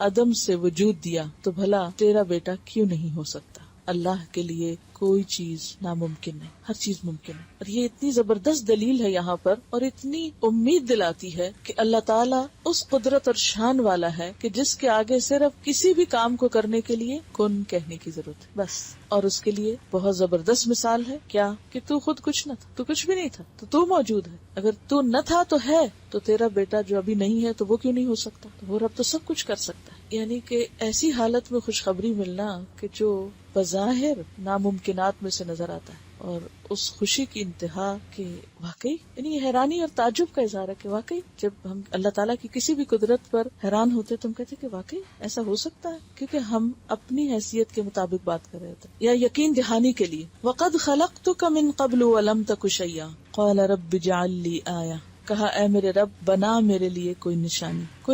عدم سے وجود دیا تو بھلا تیرا بیٹا کیوں نہیں ہو سکتا؟ اللہ کے لیے کوئی چیز ناممکن نہیں، ہر چیز ممکن ہے. اور یہ اتنی زبردست دلیل ہے یہاں پر، اور اتنی امید دلاتی ہے کہ اللہ تعالیٰ اس قدرت اور شان والا ہے کہ جس کے آگے صرف کسی بھی کام کو کرنے کے لیے کن کہنے کی ضرورت ہے بس. اور اس کے لیے بہت زبردست مثال ہے کیا کہ تو خود کچھ نہ تھا، تو کچھ بھی نہیں تھا تو موجود ہے. اگر تو نہ تھا تو ہے، تو تیرا بیٹا جو ابھی نہیں ہے تو وہ کیوں نہیں ہو سکتا؟ تو وہ رب تو سب کچھ کر سکتا ہے. یعنی کہ ایسی حالت میں خوشخبری ملنا کہ جو بظاہر ناممکنات میں سے نظر آتا ہے، اور اس خوشی کی انتہا کہ واقعی، یعنی حیرانی اور تعجب کا اظہار ہے کہ واقعی جب ہم اللہ تعالیٰ کی کسی بھی قدرت پر حیران ہوتے تو ہم کہتے کہ واقعی ایسا ہو سکتا ہے، کیونکہ ہم اپنی حیثیت کے مطابق بات کر رہے ہوتے ہیں. یا یقین دہانی کے لیے وَقَدْ خَلَقْتُكَ مِن قَبْلُ وَلَمْ تَكُ شَيْئًا قَالَ رَبِّ اجْعَل لِّي آیَةً، کہا اے میرے رب بنا میرے لیے کوئی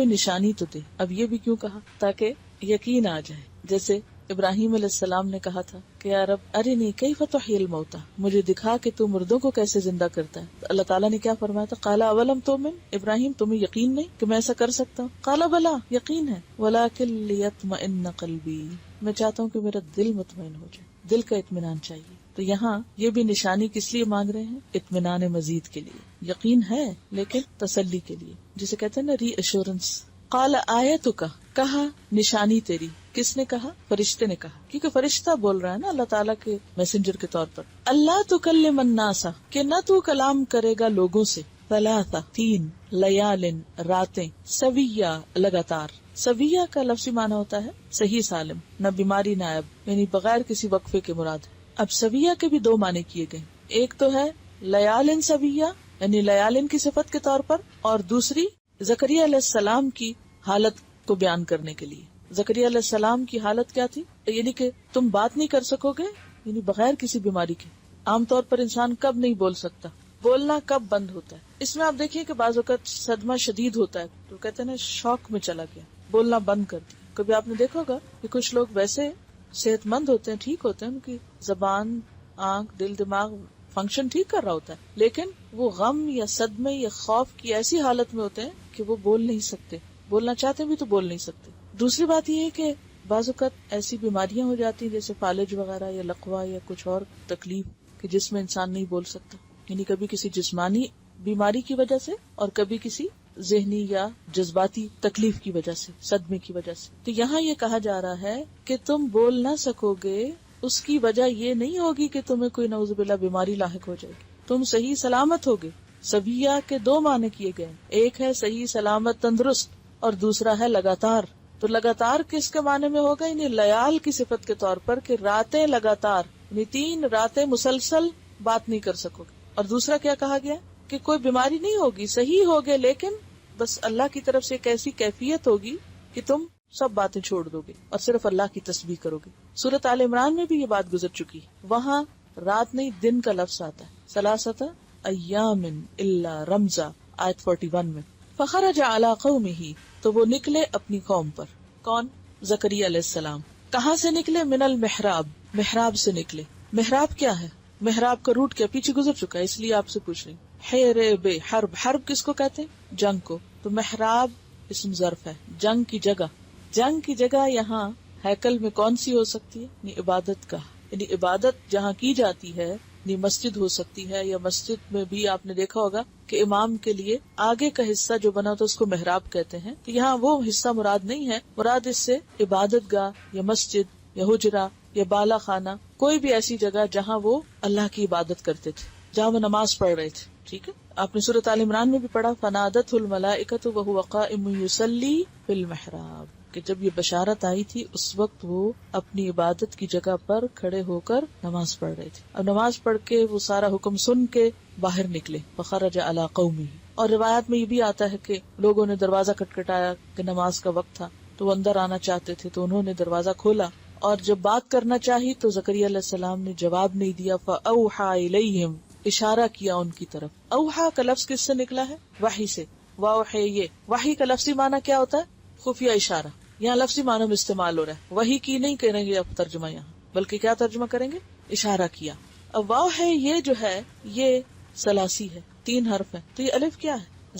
نشانی تو دے. اب یہ بھی کیوں کہا؟ تاکہ یقین آ جائے. جیسے ابراہیم علیہ السلام نے کہا تھا کہ یا رب ارنی کیف تحیی الموتى، مجھے دکھا کہ تو مردوں کو کیسے زندہ کرتا ہے. تو اللہ تعالیٰ نے کیا فرمایا تھا؟ قال اولم تؤمن، ابراہیم تمہیں یقین نہیں کہ میں ایسا کر سکتا ہوں؟ قال بلا، یقین ہے، ولکن لیطمئن قلبی، میں چاہتا ہوں کہ میرا دل مطمئن ہو جائے، دل کا اطمینان چاہیے. تو یہاں یہ بھی نشانی کس لیے مانگ رہے ہیں؟ اطمینان مزید کے لیے. یقین ہے لیکن تسلی کے لیے، جسے کہتے ہیں نا ری ایشورنس. قال آیتک، کہا نشانی تیری. کس نے کہا؟ فرشتے نے کہا، کیونکہ فرشتہ بول رہا ہے نا اللہ تعالیٰ کے میسنجر کے طور پر. اللہ تکلم الناس، کہ نہ تو کلام کرے گا لوگوں سے. ثلاثہ، 3 لیال، راتیں. سویہ، لگاتار. سویہ کا لفظی معنی ہوتا ہے صحیح سالم، نہ بیماری نہ عیب، یعنی بغیر کسی وقفے کے مراد. اب سویہ کے بھی 2 معنی کیے گئے. ایک تو ہے لیال سویہ، یعنی لیال کی صفت کے طور پر، اور دوسری زکریا علیہ السلام کی حالت کو بیان کرنے کے لیے. زکریا علیہ السلام کی حالت کیا تھی؟ یعنی کہ تم بات نہیں کر سکو گے، یعنی بغیر کسی بیماری کے. عام طور پر انسان کب نہیں بول سکتا، بولنا کب بند ہوتا ہے. اس میں آپ دیکھیے کہ بعض اوقات صدمہ شدید ہوتا ہے تو کہتے ہیں نا شوق میں چلا گیا، بولنا بند کر دیا. کبھی آپ نے دیکھا ہوگا کہ کچھ لوگ ویسے صحت مند ہوتے ہیں، ٹھیک ہوتے ہیں، ان کی زبان، آنکھ، دل، دماغ فنکشن ٹھیک کر رہا ہوتا ہے، لیکن وہ غم یا صدمے یا خوف کی ایسی حالت میں ہوتے ہیں کہ وہ بول نہیں سکتے، بولنا چاہتے بھی تو بول نہیں سکتے. دوسری بات یہ ہے کہ بعض اوقات ایسی بیماریاں ہو جاتی ہیں جیسے فالج وغیرہ یا لقوہ یا کچھ اور تکلیف کہ جس میں انسان نہیں بول سکتا، یعنی کبھی کسی جسمانی بیماری کی وجہ سے اور کبھی کسی ذہنی یا جذباتی تکلیف کی وجہ سے، صدمے کی وجہ سے. تو یہاں یہ کہا جا رہا ہے کہ تم بول نہ سکو گے، اس کی وجہ یہ نہیں ہوگی کہ تمہیں کوئی نعوذ باللہ بیماری لاحق ہو جائے گی، تم صحیح سلامت ہوگے. سبیہ کے 2 معنی کیے گئے، ایک ہے صحیح سلامت تندرست اور دوسرا ہے لگاتار. تو لگاتار کس کے معنی میں ہوگا؟ یعنی لیال کی صفت کے طور پر کہ راتیں لگاتار، یعنی 3 راتیں مسلسل بات نہیں کر سکو گے. اور دوسرا کیا کہا گیا کہ کوئی بیماری نہیں ہوگی، صحیح ہوگے، لیکن بس اللہ کی طرف سے ایک ایسی کیفیت ہوگی کہ تم سب باتیں چھوڑ دو گے اور صرف اللہ کی تسبیح کرو گے. سورۃ آل عمران میں بھی یہ بات گزر چکی، وہاں رات نہیں دن کا لفظ آتا ہے. ثلاثۃ ایام الا رمزا، آیت 41 میں. فخرج علی قومہ، تو وہ نکلے اپنی قوم پر. کون؟ زکریا علیہ السلام. کہاں سے نکلے؟ من المحراب، محراب سے نکلے. محراب کیا ہے؟ محراب کا روٹ کیا پیچھے گزر چکا ہے، اس لیے آپ سے پوچھ رہی ہوں. حرب، حرب، حرب کس کو کہتے ہیں؟ جنگ کو. تو محراب اسم ظرف ہے، جنگ کی جگہ. جنگ کی جگہ یہاں ہیکل میں کون سی ہو سکتی ہے؟ یعنی عبادت کا، یعنی عبادت جہاں کی جاتی ہے، یعنی مسجد ہو سکتی ہے، یا مسجد میں بھی آپ نے دیکھا ہوگا کہ امام کے لیے آگے کا حصہ جو بنا تو اس کو محراب کہتے ہیں. تو یہاں وہ حصہ مراد نہیں ہے، مراد اس سے عبادت گاہ یا مسجد یا حجرہ یا بالا خانہ، کوئی بھی ایسی جگہ جہاں وہ اللہ کی عبادت کرتے تھے، جہاں وہ نماز پڑھ رہے تھے. ٹھیک ہے، آپ نے سورۃ آل عمران میں بھی پڑھا فنادتہ الملائکۃ وہو قائم یصلی فی المحراب، کہ جب یہ بشارت آئی تھی اس وقت وہ اپنی عبادت کی جگہ پر کھڑے ہو کر نماز پڑھ رہے تھے. اب نماز پڑھ کے وہ سارا حکم سن کے باہر نکلے. فخرج علی قومہ، اور روایات میں یہ بھی آتا ہے کہ لوگوں نے دروازہ کھٹکھٹایا کہ نماز کا وقت تھا تو وہ اندر آنا چاہتے تھے، تو انہوں نے دروازہ کھولا اور جب بات کرنا چاہی تو زکریا علیہ السلام نے جواب نہیں دیا. فاوحى الیہم، اشارہ کیا ان کی طرف. اوحا کا لفظ کس سے نکلا ہے؟ وحی سے. واوحی، یہ وحی کا لفظی معنی کیا ہوتا ہے؟ خفیہ اشارہ. یہاں لفظی معنی میں استعمال ہو رہا ہے، وحی کی نہیں کریں گے اب ترجمہ یہاں، بلکہ کیا ترجمہ کریں گے؟ اشارہ کیا. اب واو ہے یہ جو ہے یہ ثلاثی ہے، 3 حرف ہے، تو یہ الف کیا ہے؟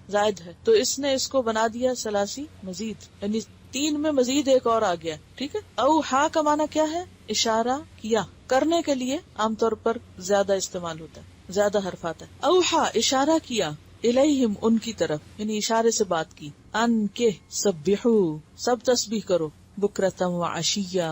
زائد ہے، تو اس نے اس کو بنا دیا ثلاثی مزید، یعنی 3 میں مزید ایک اور آ گیا. ٹھیک ہے. اوحا کا معنی کیا ہے؟ اشارہ کیا. کرنے کے لیے عام طور پر زیادہ استعمال ہوتا ہے، زیادہ حرف آتا ہے. اوحا اشارہ کیا، الیہم ان کی طرف، یعنی اشارے سے بات کی. ان کے سبحو سب تسبیح کرو، بکرتم و عشیہ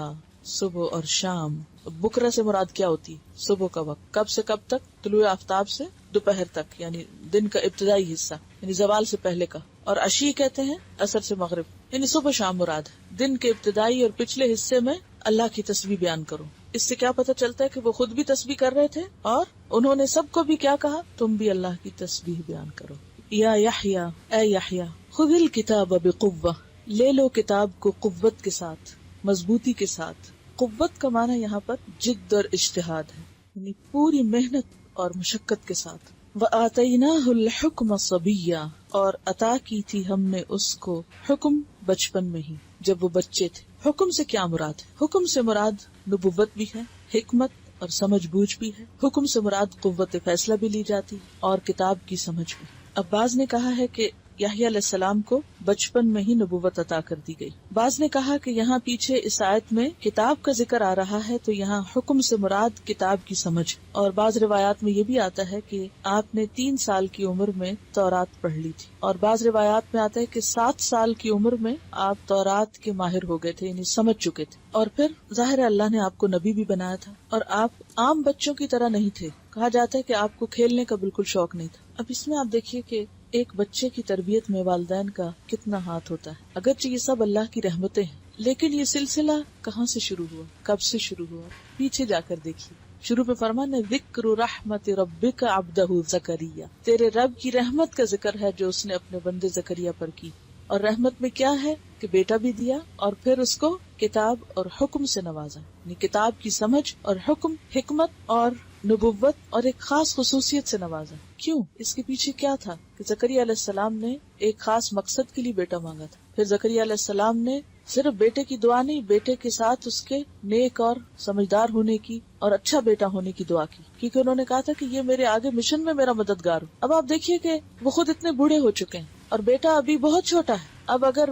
صبح اور شام. بکرہ سے مراد کیا ہوتی ہے؟ صبح کا وقت. کب سے کب تک؟ طلوع آفتاب سے دوپہر تک، یعنی دن کا ابتدائی حصہ، یعنی زوال سے پہلے کا. اور عشی کہتے ہیں عصر سے مغرب، یعنی صبح شام مراد ہے. دن کے ابتدائی اور پچھلے حصے میں اللہ کی تسبیح بیان کرو. اس سے کیا پتہ چلتا ہے کہ وہ خود بھی تسبیح کر رہے تھے اور انہوں نے سب کو بھی کیا کہا؟ تم بھی اللہ کی تسبیح بیان کرو. یا یحییٰ، اے یحییٰ، خذ الکتاب بقوہ، لے لو کتاب کو قوت کے ساتھ، مضبوطی کے ساتھ. قوت کا معنی یہاں پر جد اور اجتہاد ہے، یعنی پوری محنت اور مشقت کے ساتھ. وآتیناہ الحکم صبیا، اور عطا کی تھی ہم نے اس کو حکم بچپن میں ہی، جب وہ بچے تھے. حکم سے کیا مراد ہے؟ حکم سے مراد نبوت بھی ہے، حکمت اور سمجھ بوجھ بھی ہے. حکم سے مراد قوت فیصلہ بھی لی جاتی اور کتاب کی سمجھ بھی. اب بعض نے کہا ہے کہ یحییٰ علیہ السلام کو بچپن میں ہی نبوت عطا کر دی گئی. بعض نے کہا کہ یہاں پیچھے اس آیت میں کتاب کا ذکر آ رہا ہے تو یہاں حکم سے مراد کتاب کی سمجھ. اور بعض روایات میں یہ بھی آتا ہے کہ آپ نے 3 سال کی عمر میں تورات پڑھ لی تھی. اور بعض روایات میں آتا ہے کہ 7 سال کی عمر میں آپ تورات کے ماہر ہو گئے تھے، یعنی سمجھ چکے تھے. اور پھر ظاہر اللہ نے آپ کو نبی بھی بنایا تھا اور آپ عام بچوں کی طرح نہیں تھے. کہا جاتا ہے کہ آپ کو کھیلنے کا بالکل شوق نہیں تھا. اب اس میں آپ دیکھیے کہ ایک بچے کی تربیت میں والدین کا کتنا ہاتھ ہوتا ہے. اگرچہ یہ سب اللہ کی رحمتیں ہیں، لیکن یہ سلسلہ کہاں سے شروع ہوا، کب سے شروع ہوا؟ پیچھے جا کر دیکھیے. شروع میں فرمان ہے ذکر رحمت ربک عبدہ زکریا، تیرے رب کی رحمت کا ذکر ہے جو اس نے اپنے بندے زکریا پر کی. اور رحمت میں کیا ہے کہ بیٹا بھی دیا اور پھر اس کو کتاب اور حکم سے نوازا، یعنی کتاب کی سمجھ اور حکم، حکمت اور نبوت اور ایک خاص خصوصیت سے نوازا. کیوں؟ اس کے پیچھے کیا تھا کہ زکریا علیہ السلام نے ایک خاص مقصد کے لیے بیٹا مانگا تھا. پھر زکریا علیہ السلام نے صرف بیٹے کی دعا نہیں، بیٹے کے ساتھ اس کے نیک اور سمجھدار ہونے کی اور اچھا بیٹا ہونے کی دعا کی، کیونکہ انہوں نے کہا تھا کہ یہ میرے آگے مشن میں میرا مددگار ہو. اب آپ دیکھیے کہ وہ خود اتنے بوڑھے ہو چکے ہیں اور بیٹا ابھی بہت چھوٹا ہے. اب اگر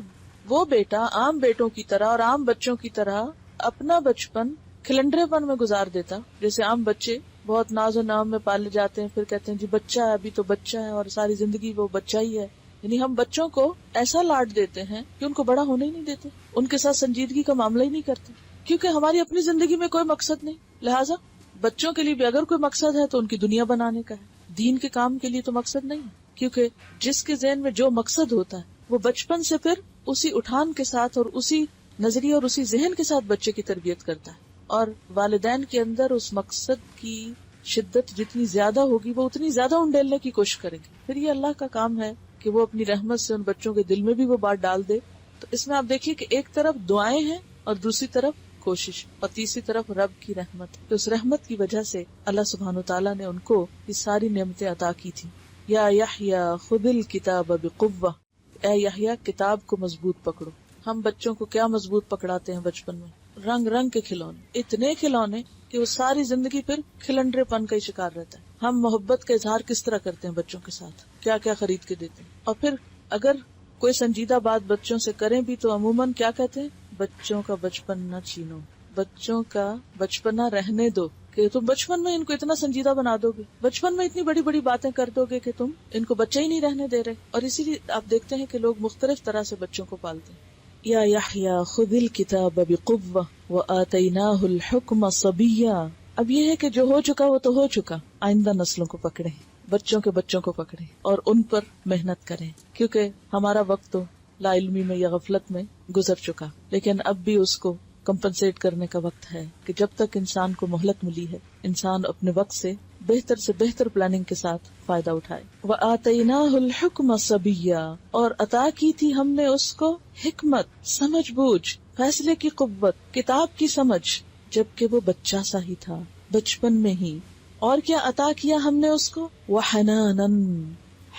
وہ بیٹا عام بیٹوں کی طرح اور عام بچوں کی طرح اپنا بچپن کھلنڈرے پن میں گزار دیتا، جیسے عام بچے بہت ناز و نام میں پالے جاتے ہیں، پھر کہتے ہیں جی بچہ ہے، ابھی تو بچہ ہے اور ساری زندگی وہ بچہ ہی ہے. یعنی ہم بچوں کو ایسا لاڈ دیتے ہیں کہ ان کو بڑا ہونے ہی نہیں دیتے، ان کے ساتھ سنجیدگی کا معاملہ ہی نہیں کرتے، کیونکہ ہماری اپنی زندگی میں کوئی مقصد نہیں. لہٰذا بچوں کے لیے بھی اگر کوئی مقصد ہے تو ان کی دنیا بنانے کا ہے، دین کے کام کے لیے تو مقصد نہیں ہے. کیونکہ جس کے ذہن میں جو مقصد ہوتا ہے وہ بچپن سے پھر اسی اٹھان کے ساتھ اور اسی نظریے اور اسی ذہن کے ساتھ بچے کی تربیت کرتا ہے. اور والدین کے اندر اس مقصد کی شدت جتنی زیادہ ہوگی وہ اتنی زیادہ انڈیلنے کی کوشش کریں گے. پھر یہ اللہ کا کام ہے کہ وہ اپنی رحمت سے ان بچوں کے دل میں بھی وہ بات ڈال دے. تو اس میں آپ دیکھیے کہ ایک طرف دعائیں ہیں اور دوسری طرف کوشش، اور تیسری طرف رب کی رحمت. تو اس رحمت کی وجہ سے اللہ سبحانہ وتعالیٰ نے ان کو یہ ساری نعمتیں عطا کی تھی. یا یحییٰ خذ الکتاب بقوہ، اے یحییٰ کتاب کو مضبوط پکڑو. ہم بچوں کو کیا مضبوط پکڑاتے ہیں بچپن میں؟ رنگ رنگ کے کھلونے، اتنے کھلونے کہ وہ ساری زندگی پھر کھلنڈرے پن کا ہی شکار رہتا ہے. ہم محبت کا اظہار کس طرح کرتے ہیں بچوں کے ساتھ، کیا کیا خرید کے دیتے ہیں. اور پھر اگر کوئی سنجیدہ بات بچوں سے کریں بھی تو عموماً کیا کہتے ہیں؟ بچوں کا بچپن نہ چھینو، بچوں کا بچپنا رہنے دو، کہ تم بچپن میں ان کو اتنا سنجیدہ بنا دو گے، بچپن میں اتنی بڑی بڑی باتیں کر دو گے کہ تم ان کو بچہ ہی نہیں رہنے دے رہے. اور اسی لیے آپ دیکھتے ہیں کہ لوگ مختلف طرح سے بچوں کو پالتے ہیں. یا یحییٰ خذ الکتاب بقوہ وآتیناہ الحکم صبیا. اب یہ ہے کہ جو ہو چکا وہ تو ہو چکا، آئندہ نسلوں کو پکڑیں، بچوں کے بچوں کو پکڑیں اور ان پر محنت کریں، کیونکہ ہمارا وقت تو لا علمی میں یا غفلت میں گزر چکا. لیکن اب بھی اس کو کمپنسیٹ کرنے کا وقت ہے کہ جب تک انسان کو مہلت ملی ہے انسان اپنے وقت سے بہتر پلاننگ کے ساتھ فائدہ اٹھائے. وَآتَيْنَاهُ الْحُكْمَ صَبِيًّا، اور عطا کی تھی ہم نے اس کو حکمت، سمجھ بوجھ، فیصلے کی قوت، کتاب کی سمجھ، جبکہ وہ بچہ سا ہی تھا بچپن میں ہی. اور کیا عطا کیا ہم نے اس کو؟ وَحَنَانًا،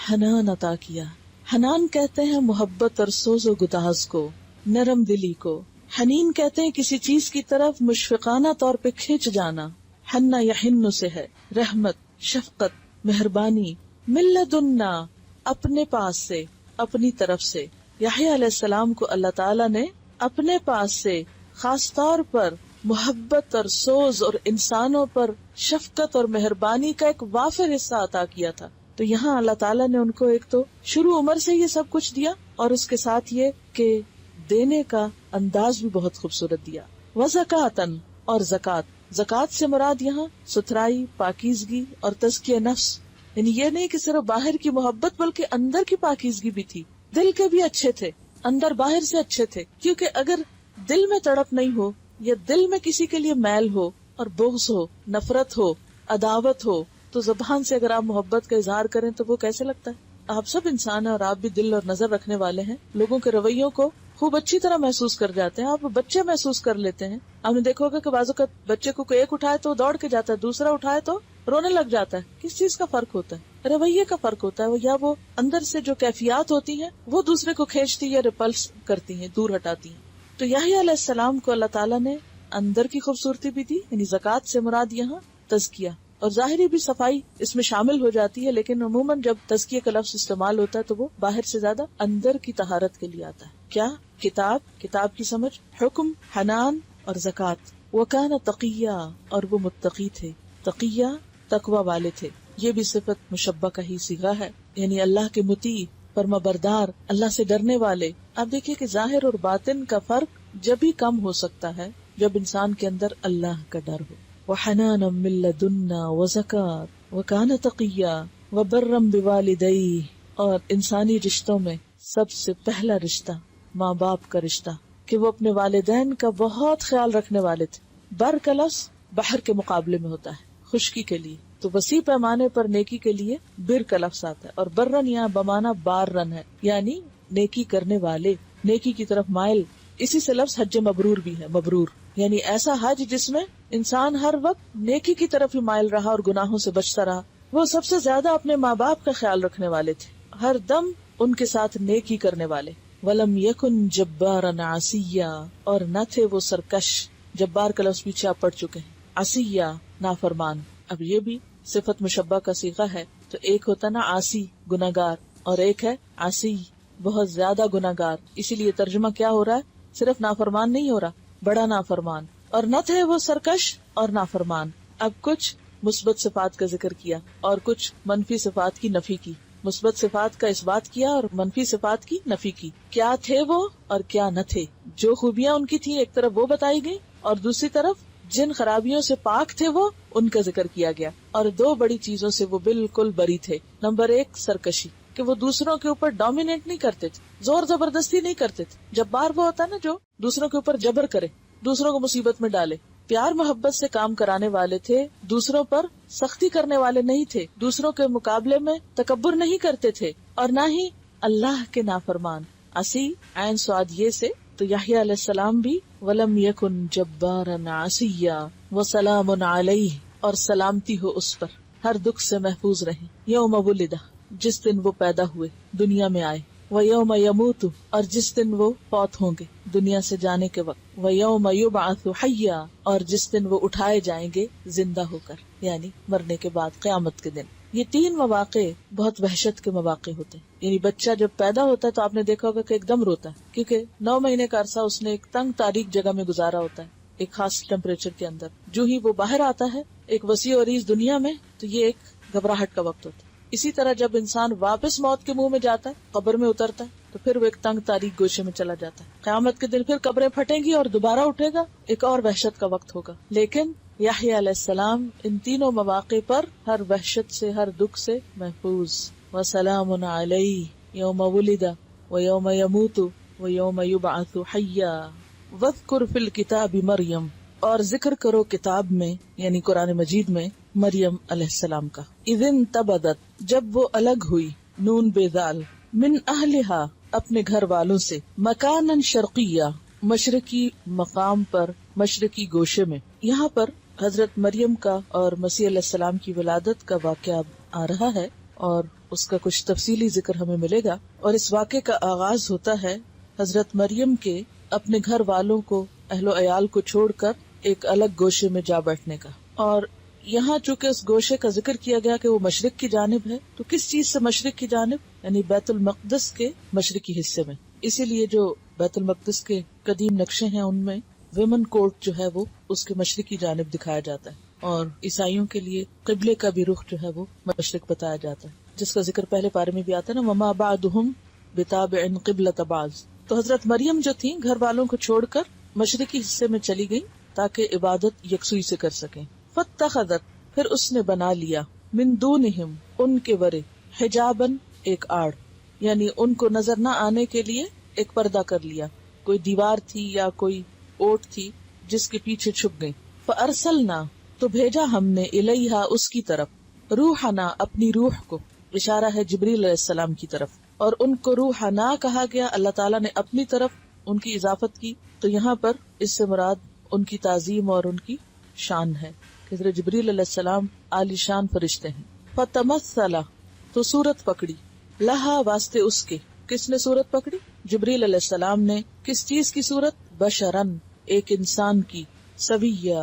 حنان عطا کیا. حنان کہتے ہیں محبت اور سوز و گداز کو، نرم دلی کو. حنین کہتے ہیں کسی چیز کی طرف مشفقانہ طور پہ کھینچ جانا. حنا یحن سے ہے رحمت، شفقت، مہربانی. من لدنا، اپنے پاس سے، اپنی طرف سے. یحییٰ علیہ السلام کو اللہ تعالیٰ نے اپنے پاس سے خاص طور پر محبت اور سوز اور انسانوں پر شفقت اور مہربانی کا ایک وافر حصہ عطا کیا تھا. تو یہاں اللہ تعالیٰ نے ان کو ایک تو شروع عمر سے یہ سب کچھ دیا، اور اس کے ساتھ یہ کہ دینے کا انداز بھی بہت خوبصورت دیا. وزکاتن، اور زکات. زکات سے مراد یہاں ستھرائی، پاکیزگی اور تزکیہ نفس، یعنی یہ نہیں کہ صرف باہر کی محبت بلکہ اندر کی پاکیزگی بھی تھی. دل کے بھی اچھے تھے، اندر باہر سے اچھے تھے. کیونکہ اگر دل میں تڑپ نہیں ہو یا دل میں کسی کے لیے میل ہو اور بغض ہو، نفرت ہو، عداوت ہو، تو زبان سے اگر آپ محبت کا اظہار کریں تو وہ کیسے لگتا ہے؟ آپ سب انسان ہیں اور آپ بھی دل اور نظر رکھنے والے ہیں، لوگوں کے رویوں کو خوب اچھی طرح محسوس کر جاتے ہیں. آپ بچے محسوس کر لیتے ہیں. آپ نے دیکھا ہوگا کہ بعض اوقات بچے کو ایک اٹھائے تو دوڑ کے جاتا ہے، دوسرا اٹھائے تو رونے لگ جاتا ہے. کس چیز کا فرق ہوتا ہے؟ رویے کا فرق ہوتا ہے، یا وہ اندر سے جو کیفیات ہوتی ہیں وہ دوسرے کو کھینچتی یا ریپلس کرتی ہیں، دور ہٹاتی ہیں. تو یحییٰ علیہ السلام کو اللہ تعالیٰ نے اندر کی خوبصورتی بھی دی، یعنی زکات سے مراد یہاں تزکیہ، اور ظاہری بھی صفائی اس میں شامل ہو جاتی ہے، لیکن عموماً جب تزکیہ کا لفظ استعمال ہوتا ہے تو وہ باہر سے زیادہ اندر کی طہارت کے لیے آتا ہے. کیا؟ کتاب کی سمجھ، حکم، حنان اور زکات. وَكَانَ تَقِيًّا، اور وہ متقی تھے. تقیہ تقوی والے تھے. یہ بھی صفت مشبہ کا ہی صیغہ ہے، یعنی اللہ کے مطیع، فرما بردار، اللہ سے ڈرنے والے. آپ دیکھیے کہ ظاہر اور باطن کا فرق جب ہی کم ہو سکتا ہے جب انسان کے اندر اللہ کا ڈر ہو. وَحَنَانًا مِن لَّدُنَّا وَزَكَاةً وَكَانَ تَقِيًّا وَبَرًّا بِوَالِدَيْهِ. اور انسانی رشتوں میں سب سے پہلا رشتہ ماں باپ کا رشتہ، کہ وہ اپنے والدین کا بہت خیال رکھنے والے تھے. بر کا لفظ بحر کے مقابلے میں ہوتا ہے، خشکی کے لیے، تو وسیع پیمانے پر نیکی کے لیے بر کا لفظ آتا ہے. اور برن یہاں بمانا بارن ہے، یعنی نیکی کرنے والے، نیکی کی طرف مائل. اسی سے لفظ حج مبرور بھی ہے، مبرور یعنی ایسا حج جس میں انسان ہر وقت نیکی کی طرف ہی مائل رہا اور گناہوں سے بچتا رہا. وہ سب سے زیادہ اپنے ماں باپ کا خیال رکھنے والے تھے، ہر دم ان کے ساتھ نیکی کرنے والے. وَلَمْ يَكُنْ جَبَّارًا عَصِيًّا، اور نہ تھے وہ سرکش. جبار کا لفظ پیچھے آپ پڑھ چکے ہیں. عصیہ نافرمان. اب یہ بھی صفت مشبہ کا صیغہ ہے، تو ایک ہوتا نا عاصی گناہگار، اور ایک ہے عصی بہت زیادہ گناہگار. اسی لیے ترجمہ کیا ہو رہا ہے؟ صرف نافرمان نہیں ہو رہا، بڑا نافرمان. اور نہ تھے وہ سرکش اور نافرمان. اب کچھ مثبت صفات کا ذکر کیا اور کچھ منفی صفات کی نفی کی. مثبت صفات کا اثبات کیا اور منفی صفات کی نفی کی. کیا تھے وہ اور کیا نہ تھے. جو خوبیاں ان کی تھی ایک طرف وہ بتائی گئی، اور دوسری طرف جن خرابیوں سے پاک تھے وہ ان کا ذکر کیا گیا. اور دو بڑی چیزوں سے وہ بالکل بری تھے. نمبر ایک سرکشی، کہ وہ دوسروں کے اوپر ڈومینیٹ نہیں کرتے تھے، زور زبردستی نہیں کرتے تھے. جبار وہ ہوتا ہے نا جو دوسروں کے اوپر جبر کرے، دوسروں کو مصیبت میں ڈالے. پیار محبت سے کام کرانے والے تھے، دوسروں پر سختی کرنے والے نہیں تھے، دوسروں کے مقابلے میں تکبر نہیں کرتے تھے، اور نہ ہی اللہ کے نافرمان. عصی عین سواد یہ سے. تو یحییٰ علیہ السلام بھی وَلَمْ يَكُنْ جَبَّارًا عَصِيًّا وَسَلَامٌ عَلَيْهِ، اور سلامتی ہو اس پر، ہر دکھ سے محفوظ رہیں. یوم ولد، جس دن وہ پیدا ہوئے، دنیا میں آئے. وَيَوْمَ يَمُوتُ، اور جس دن وہ فوت ہوں گے دنیا سے جانے کے وقت. وَيَوْمَ يُبْعَثُ حَيًّا، اور جس دن وہ اٹھائے جائیں گے زندہ ہو کر، یعنی مرنے کے بعد قیامت کے دن. یہ تین مواقع بہت وحشت کے مواقع ہوتے ہیں. یعنی بچہ جب پیدا ہوتا ہے تو آپ نے دیکھا ہوگا کہ ایک دم روتا ہے، کیونکہ 9 مہینے کا عرصہ اس نے ایک تنگ تاریک جگہ میں گزارا ہوتا ہے، ایک خاص ٹیمپریچر کے اندر. جو ہی وہ باہر آتا ہے ایک وسیع و عریض دنیا میں، تو یہ ایک گھبراہٹ کا وقت ہوتا ہے. اسی طرح جب انسان واپس موت کے منہ میں جاتا ہے، قبر میں اترتا ہے، تو پھر وہ ایک تنگ تاریک گوشے میں چلا جاتا ہے. قیامت کے دن پھر قبریں پھٹیں گی اور دوبارہ اٹھے گا، ایک اور وحشت کا وقت ہوگا. لیکن یحییٰ علیہ السلام ان تینوں مواقع پر ہر وحشت سے، ہر دکھ سے محفوظ. وَسَلَامٌ عَلَيْهِ يَوْمَ وُلِدَ وَيَوْمَ يَمُوتُ وَيَوْمَ يُبْعَثُ حَيًّا وَاذْكُرْ فِي الْكِتَابِ مَرْيَمَ، اور ذکر کرو کتاب میں یعنی قرآن مجید میں مریم علیہ السلام کا. اِذِ انتبذت، جب وہ الگ ہوئی، نون بے دال، من اہلہا، اپنے گھر والوں سے، مکاناً شرقیہ، مشرقی مقام پر، مشرقی گوشے میں. یہاں پر حضرت مریم کا اور مسیح علیہ السلام کی ولادت کا واقعہ آ رہا ہے، اور اس کا کچھ تفصیلی ذکر ہمیں ملے گا. اور اس واقعے کا آغاز ہوتا ہے حضرت مریم کے اپنے گھر والوں کو، اہل و عیال کو چھوڑ کر ایک الگ گوشے میں جا بیٹھنے کا. اور یہاں چونکہ اس گوشے کا ذکر کیا گیا کہ وہ مشرق کی جانب ہے، تو کس چیز سے مشرق کی جانب؟ یعنی بیت المقدس کے مشرقی حصے میں. اسی لیے جو بیت المقدس کے قدیم نقشے ہیں ان میں ویمن کورٹ جو ہے وہ اس کے مشرقی جانب دکھایا جاتا ہے، اور عیسائیوں کے لیے قبلے کا بھی رخ جو ہے وہ مشرق بتایا جاتا ہے، جس کا ذکر پہلے پارے میں بھی آتا ہے نا، وما بعدهم بتابع قبلۃ بعض۔ تو حضرت مریم جو تھیں گھر والوں کو چھوڑ کر مشرقی حصے میں چلی گئی تاکہ عبادت یکسوئی سے کر سکیں۔ فاتخذت، پھر اس نے بنا لیا، من دونہم، ان کے ورے، حجابن، ایک آڑ، یعنی ان کو نظر نہ آنے کے لیے ایک پردہ کر لیا، کوئی دیوار تھی یا کوئی اوٹ تھی جس کے پیچھے چھپ گئی۔ فارسلنا، تو بھیجا ہم نے، الیہا، اس کی طرف، روحنا، اپنی روح کو، اشارہ ہے جبریل علیہ السلام کی طرف، اور ان کو روحنا کہا گیا، اللہ تعالیٰ نے اپنی طرف ان کی اضافت کی، تو یہاں پر اس سے مراد ان کی تعظیم اور ان کی شان ہے کہ حضرت جبریل علیہ السلام عالی شان فرشتے ہیں۔ فتمثل، تو صورت پکڑی، لہا، واسطے اس کے، کس نے صورت پکڑی؟ جبریل علیہ السلام نے۔ کس چیز کی صورت؟ بشرن، ایک انسان کی، سویہ،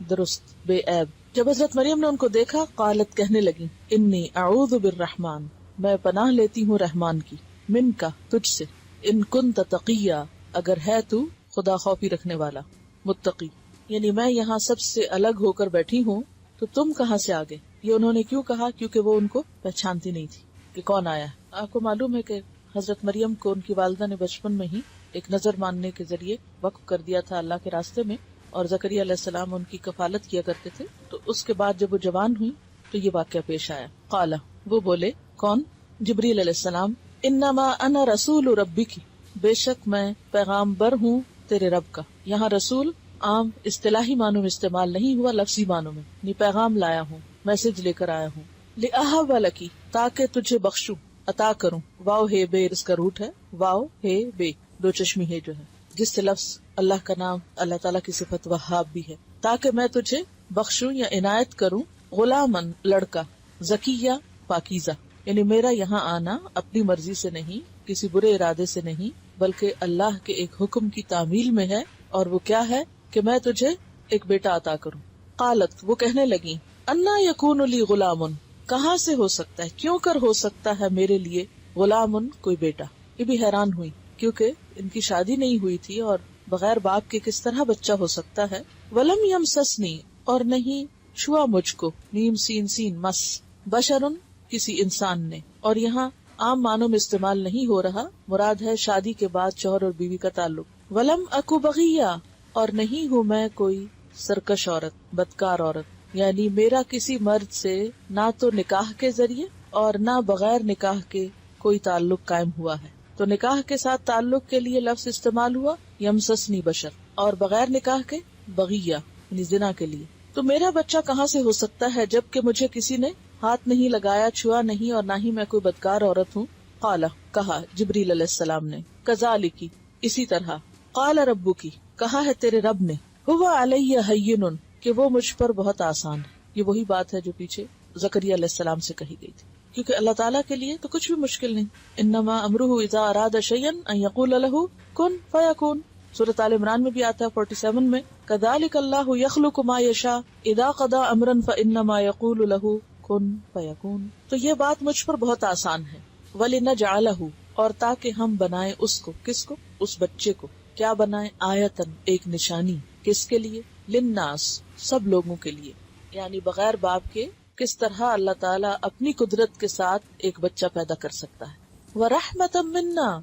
درست، بے عیب۔ جب حضرت مریم نے ان کو دیکھا، قالت، کہنے لگی، انی اعوذ بالرحمن، میں پناہ لیتی ہوں رحمان کی، من کا، تجھ سے، ان کنت تقیہ، اگر ہے تو خدا خوفی رکھنے والا، متقی، یعنی میں یہاں سب سے الگ ہو کر بیٹھی ہوں تو تم کہاں سے آگے؟ یہ انہوں نے کیوں کہا؟ کیونکہ وہ ان کو پہچانتی نہیں تھی کہ کون آیا ہے۔ آپ کو معلوم ہے کہ حضرت مریم کو ان کی والدہ نے بچپن میں ہی ایک نظر ماننے کے ذریعے وقف کر دیا تھا اللہ کے راستے میں، اور زکریا علیہ السلام ان کی کفالت کیا کرتے تھے۔ تو اس کے بعد جب وہ جوان ہوئی تو یہ واقعہ پیش آیا۔ قالا، وہ بولے، کون؟ جبریل علیہ السلام، انما انا رسول ربک، بے شک میں پیغام بر ہوں تیرے رب کا۔ یہاں رسول عام اصطلاحی معنوں میں استعمال نہیں ہوا، لفظی معنوں میں، یعنی پیغام لایا ہوں، میسج لے کر آیا ہوں، لأہب لکی، تاکہ تجھے بخشوں، عطا کروں۔ واو ہے بے، اس کا روٹ ہے واو ہے بے، دو چشمی ہے جو ہے، جس سے لفظ اللہ کا نام، اللہ تعالیٰ کی صفت وہاب بھی ہے، تاکہ میں تجھے بخشوں یا عنایت کروں، غلامن، لڑکا، زکیہ، پاکیزہ، یعنی میرا یہاں آنا اپنی مرضی سے نہیں، کسی برے ارادے سے نہیں، بلکہ اللہ کے ایک حکم کی تعمیل میں ہے، اور وہ کیا ہے کہ میں تجھے ایک بیٹا عطا کروں۔ قالت، وہ کہنے لگی، انا یکون لی غلام، کہاں سے ہو سکتا ہے، کیوں کر ہو سکتا ہے میرے لیے غلام، کوئی بیٹا۔ یہ بھی حیران ہوئی کیونکہ ان کی شادی نہیں ہوئی تھی، اور بغیر باپ کے کس طرح بچہ ہو سکتا ہے۔ ولم یمسسنی، اور نہیں چھوا مجھ کو، میم سین سین مس، بشرن، کسی انسان نے، اور یہاں عام معنوں میں استعمال نہیں ہو رہا، مراد ہے شادی کے بعد شوہر اور بیوی کا تعلق۔ ولم اکو بغیہ، اور نہیں ہوں میں کوئی سرکش عورت، بدکار عورت، یعنی میرا کسی مرد سے نہ تو نکاح کے ذریعے اور نہ بغیر نکاح کے کوئی تعلق قائم ہوا ہے۔ تو نکاح کے ساتھ تعلق کے لیے لفظ استعمال ہوا یمسسنی بشر، اور بغیر نکاح کے بغیہ، یعنی زنا کے لیے۔ تو میرا بچہ کہاں سے ہو سکتا ہے جبکہ مجھے کسی نے ہاتھ نہیں لگایا، چھوا نہیں، اور نہ ہی میں کوئی بدکار عورت ہوں۔ قالا، کہا جبریل علیہ السلام نے، کذالکی، اسی طرح، قال ربکی، کہا ہے تیرے رب نے، هو علی ہین، کہ وہ مجھ پر بہت آسان ہے۔ یہ وہی بات ہے جو پیچھے زکریا علیہ السلام سے کہی گئی تھی، کیونکہ اللہ تعالیٰ کے لیے تو کچھ بھی مشکل نہیں۔ انما امرہ اذا اراد شیئا ان یقول له کن فیکون، سورۃ آل عمران میں بھی آتا ہے 47 میں، کذالک اللہ یخلق ما یشاء اذا قضى امرا فانما یقول له کن فیکون۔ تو یہ بات مجھ پر بہت آسان ہے۔ ولنجعلہ، اور تاکہ ہم بنائیں اس کو، کس کو؟ اس بچے کو، کیا بنائیں؟ آیتن، ایک نشانی، کس کے لیے؟ للناس، سب لوگوں کے لیے، یعنی بغیر باپ کے کس طرح اللہ تعالیٰ اپنی قدرت کے ساتھ ایک بچہ پیدا کر سکتا ہے۔ وَرَحْمَةً مِنَّا،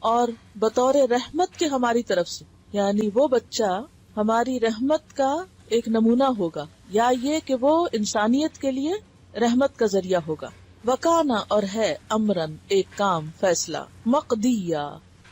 اور بطور رحمت کے ہماری طرف سے، یعنی وہ بچہ ہماری رحمت کا ایک نمونہ ہوگا، یا یہ کہ وہ انسانیت کے لیے رحمت کا ذریعہ ہوگا۔ وَكَانَ، اور ہے، امرن، ایک کام، فیصلہ، مقدیہ،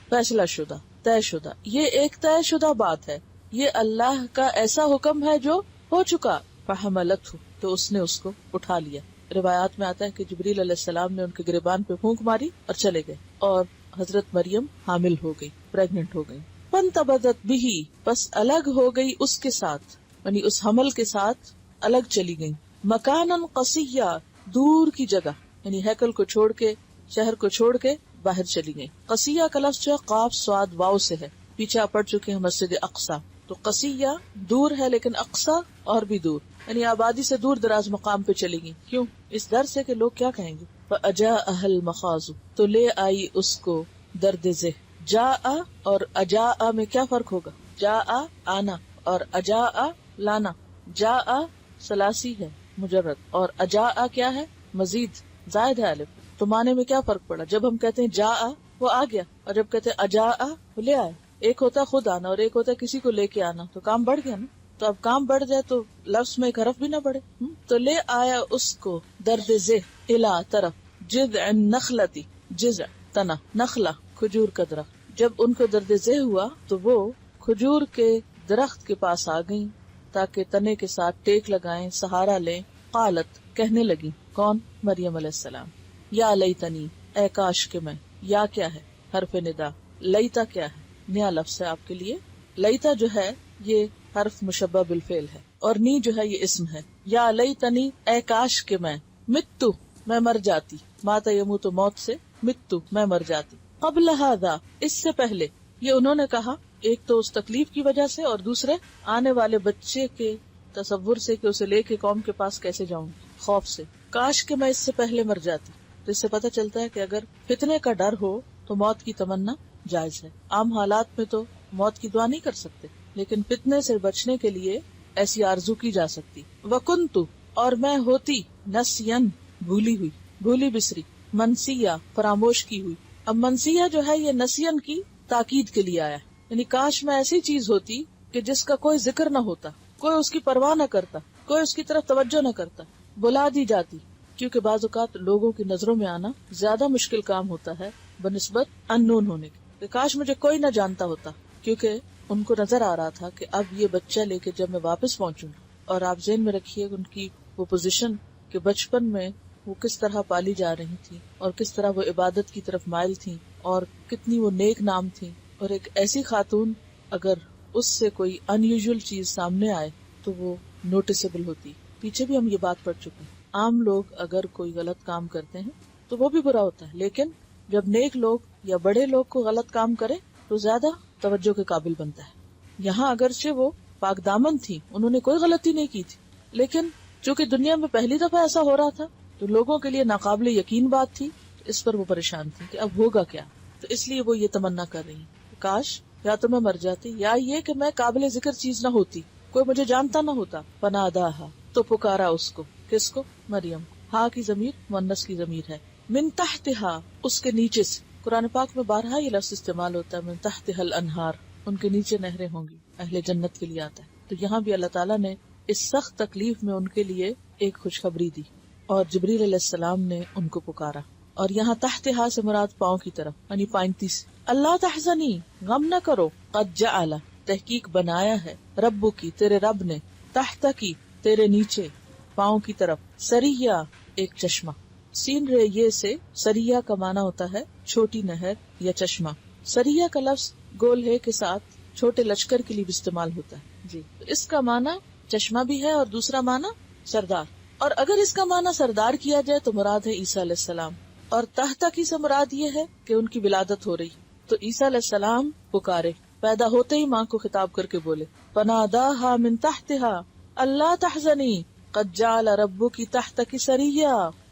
فیصلہ شدہ، طے شدہ، یہ ایک طے شدہ بات ہے، یہ اللہ کا ایسا حکم ہے جو ہو چکا۔ فحملتہ، تو اس نے اس کو اٹھا لیا۔ روایات میں آتا ہے کہ جبریل علیہ السلام نے ان کے گریبان پہ پھونک ماری اور چلے گئے، اور حضرت مریم حامل ہو گئی، پریگننٹ ہو گئی۔ فانتبذت بہ، بس الگ ہو گئی اس کے ساتھ، یعنی اس حمل کے ساتھ الگ چلی گئی۔ مکانن قصیہ، دور کی جگہ، یعنی ہیکل کو چھوڑ کے، شہر کو چھوڑ کے باہر چلی گئی۔ قصیہ کا لفظ جو ہے قاف صاد واو سے ہے، پیچھے آپ پڑھ چکے ہیں مسجد اقصی۔ تو قصیہ دور ہے، لیکن اقصی اور بھی دور، یعنی آبادی سے دور دراز مقام پہ چلی گئی۔ کیوں؟ اس ڈر سے کہ لوگ کیا کہیں گے۔ فَأَجَاءَهَا الْمَخَاضُ، تو لے آئی اس کو درد ذہ، جاء اور اجاء میں کیا فرق ہوگا؟ جاء آنا اور اجاء لانا. جاء ثلاثی ہے مجرد اور اجاء کیا ہے؟ مزید زائد ہے الف. تو معنی میں کیا فرق پڑا؟ جب ہم کہتے ہیں جاء وہ آ گیا اور جب کہتے ہیں اجاء وہ لے آئے. ایک ہوتا ہے خود آنا اور ایک ہوتا ہے کسی کو لے کے آنا. تو کام بڑھ گیا نا. تو اب کام بڑھ جائے تو لفظ میں ایک حرف بھی نہ بڑھے. تو لے آیا اس کو درد ذہ الا طرف جذع النخلتی جذع تنا نخلا کھجور کا درخت. جب ان کو درد ذہ ہوا تو وہ کھجور کے درخت کے پاس آ گئیں تاکہ تنے کے ساتھ ٹیک لگائیں سہارا لیں. قالت کہنے لگی کون؟ مریم علیہ السلام. یا لیتنی اے کاش کے میں. یا کیا ہے؟ حرف ندا. لیتا کیا ہے؟ نیا لفظ ہے آپ کے لیے. لیتا جو ہے یہ حرف مشبہ بالفعل ہے اور نی جو ہے یہ اسم ہے. یا لیتنی اے کاش کے میں. متو میں مر جاتی. ماتا یموت موت سے متو میں مر جاتی. قبل ھذا اس سے پہلے. یہ انہوں نے کہا ایک تو اس تکلیف کی وجہ سے اور دوسرے آنے والے بچے کے تصور سے کہ اسے لے کے قوم کے پاس کیسے جاؤں، خوف سے. کاش کہ میں اس سے پہلے مر جاتی. تو اس سے پتہ چلتا ہے کہ اگر فتنے کا ڈر ہو تو موت کی تمنا جائز ہے. عام حالات میں تو موت کی دعا نہیں کر سکتے لیکن فتنے سے بچنے کے لیے ایسی آرزو کی جا سکتی. وکنتو اور میں ہوتی نسین بھولی ہوئی بھولی بسری منسیہ فراموش کی ہوئی. اب منسیہ جو ہے یہ نسین کی تاکید کے لیے آیا یعنی کاش میں ایسی چیز ہوتی کہ جس کا کوئی ذکر نہ ہوتا، کوئی اس کی پرواہ نہ کرتا، کوئی اس کی طرف توجہ نہ کرتا، بلا دی جاتی. کیونکہ بعض اوقات لوگوں کی نظروں میں آنا زیادہ مشکل کام ہوتا ہے بنسبت ان نون ہونے کے. کاش مجھے کوئی نہ جانتا ہوتا. کیونکہ ان کو نظر آ رہا تھا کہ اب یہ بچہ لے کے جب میں واپس پہنچوں. اور آپ ذہن میں رکھیے ان کی وہ پوزیشن کہ بچپن میں وہ کس طرح پالی جا رہی تھی اور کس طرح وہ عبادت کی طرف مائل تھی اور کتنی وہ نیک نام تھی. اور ایک ایسی خاتون اگر اس سے کوئی ان یوزول چیز سامنے آئے تو وہ نوٹسیبل ہوتی. پیچھے بھی ہم یہ بات پڑھ چکے ہیں. عام لوگ اگر کوئی غلط کام کرتے ہیں تو وہ بھی برا ہوتا ہے لیکن جب نیک لوگ یا بڑے لوگ کو غلط کام کرے تو زیادہ توجہ کے قابل بنتا ہے. یہاں اگرچہ وہ پاک دامن تھی، انہوں نے کوئی غلطی نہیں کی تھی لیکن چونکہ دنیا میں پہلی دفعہ ایسا ہو رہا تھا تو لوگوں کے لیے ناقابل یقین بات تھی. اس پر وہ پریشان تھی کہ اب ہوگا کیا. تو اس لیے وہ یہ تمنا کر رہی کاش یا تو میں مر جاتی یا یہ کہ میں قابل ذکر چیز نہ ہوتی، کوئی مجھے جانتا نہ ہوتا. فناداہا تو پکارا اس کو. کس کو؟ مریم. ہاں کی ضمیر مؤنث کی ضمیر ہے. من تحتہا اس کے نیچے سے. قرآن پاک میں بارہا یہ لفظ استعمال ہوتا ہے من تحتہا الانہار. ان کے نیچے نہریں ہوں گی. اہل جنت کے لیے آتا ہے. تو یہاں بھی اللہ تعالیٰ نے اس سخت تکلیف میں ان کے لیے ایک خوشخبری دی اور جبریل علیہ السلام نے ان کو پکارا. اور یہاں تحتہا سے مراد پاؤں کی طرف یعنی پائنتی سے. اللہ تحزنی غم نہ کرو. قد جعل تحقیق بنایا ہے ربو کی تیرے رب نے تحت کی تیرے نیچے پاؤں کی طرف سریہ ایک چشمہ. سین رے یہ سے سریہ کا معنی ہوتا ہے چھوٹی نہر یا چشمہ. سریہ کا لفظ گول ہے کے ساتھ چھوٹے لشکر کے لیے بھی استعمال ہوتا ہے. جی اس کا معنی چشمہ بھی ہے اور دوسرا معنی سردار. اور اگر اس کا معنی سردار کیا جائے تو مراد ہے عیسیٰ علیہ السلام. اور تحت کی سے مراد یہ ہے کہ ان کی ولادت ہو رہی. تو عیسیٰ علیہ السلام پکارے پیدا ہوتے ہی ماں کو خطاب کر کے بولے فناداہا من تحتہا اللہ تحزنی قد جعل ربک تحتک سریہ.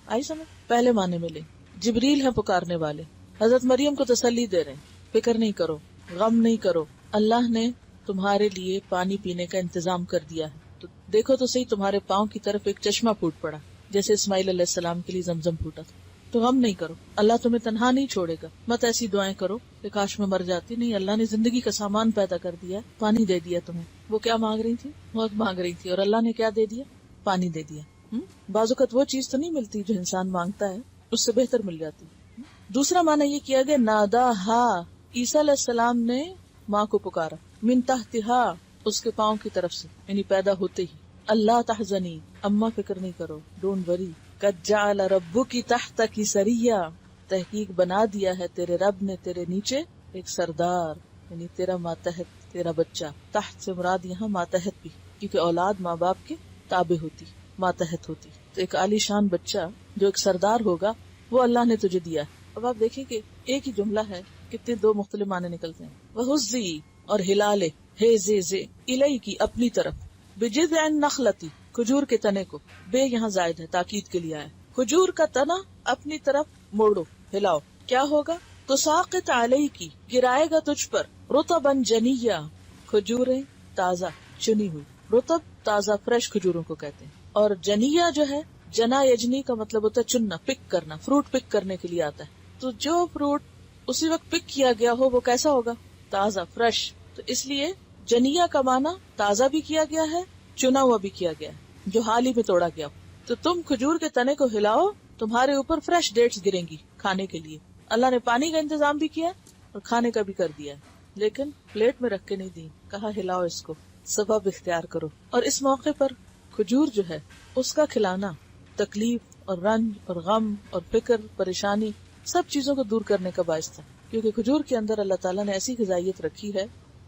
آئی سمجھ؟ پہلے معنی میں لیں. جبریل ہیں پکارنے والے، حضرت مریم کو تسلی دے رہے ہیں فکر نہیں کرو، غم نہیں کرو، اللہ نے تمہارے لیے پانی پینے کا انتظام کر دیا ہے. تو دیکھو تو صحیح تمہارے پاؤں کی طرف ایک چشمہ پھوٹ پڑا جیسے اسماعیل علیہ السلام کے لیے زمزم پھوٹا تھا. تو غم نہیں کرو، اللہ تمہیں تنہا نہیں چھوڑے گا. مت ایسی دعائیں کرو کہ کاش میں مر جاتی. نہیں، اللہ نے زندگی کا سامان پیدا کر دیا، پانی دے دیا تمہیں. وہ کیا مانگ رہی تھی؟ موت مانگ رہی تھی اور اللہ نے کیا دے دیا؟ پانی دے دیا. بعض اوقات وہ چیز تو نہیں ملتی جو انسان مانگتا ہے، اس سے بہتر مل جاتی. دوسرا معنی یہ کیا گیا ناداہا عیسیٰ علیہ السلام نے ماں کو پکارا من تحتہا اس کے پاؤں کی طرف سے یعنی پیدا ہوتے ہی. اللہ تحزنی اما فکر نہیں کرو، ڈونٹ وری. قد جعل ربک تحتک سریہ تحقیق بنا دیا ہے تیرے رب نے تیرے نیچے ایک سردار یعنی تیرا ماتحت تیرا بچہ. تحت سے مراد یہاں ماتحت بھی کیونکہ اولاد ماں باپ کے تابع ہوتی ماتحت ہوتی. تو ایک عالی شان بچہ جو ایک سردار ہوگا وہ اللہ نے تجھے دیا ہے. اب آپ دیکھیں کہ ایک ہی جملہ ہے کتنے دو مختلف معنی نکلتے ہیں. وہزی اور ہلالے ہے زے الی کی اپنی طرف بجذع النخلتی کھجور کے تنے کو. بے یہاں زائد ہے تاکید کے لیے آیا. کھجور کا تنا اپنی طرف موڑو ہلاؤ. کیا ہوگا؟ تو ساقط علیکی گرائے گا تجھ پر رطبا جنیا کھجوریں تازہ چنی ہوئی. رطب تازہ فریش کھجوروں کو کہتے ہیں. اور جنیا جو ہے جنا یجنی کا مطلب ہوتا ہے چننا، پک کرنا، فروٹ پک کرنے کے لیے آتا ہے. تو جو فروٹ اسی وقت پک کیا گیا ہو وہ کیسا ہوگا؟ تازہ فریش. تو اس لیے جنیا کا معنی تازہ بھی کیا گیا ہے، چنا ہوا بھی کیا گیا ہے، جو حال ہی میں توڑا گیا ہو. تو تم کھجور کے تنے کو ہلاؤ، تمہارے اوپر فریش ڈیٹس گریں گی کھانے کے لیے. اللہ نے پانی کا انتظام بھی کیا اور کھانے کا بھی کر دیا ہے، لیکن پلیٹ میں رکھ کے نہیں دی، کہا ہلاؤ اس کو، سبب اختیار کرو. اور اس موقع پر کھجور جو ہے اس کا کھلانا تکلیف اور رنج اور غم اور فکر پریشانی سب چیزوں کو دور کرنے کا باعث تھا، کیونکہ کھجور کے اندر اللہ تعالیٰ نے ایسی غذائیت رکھی ہے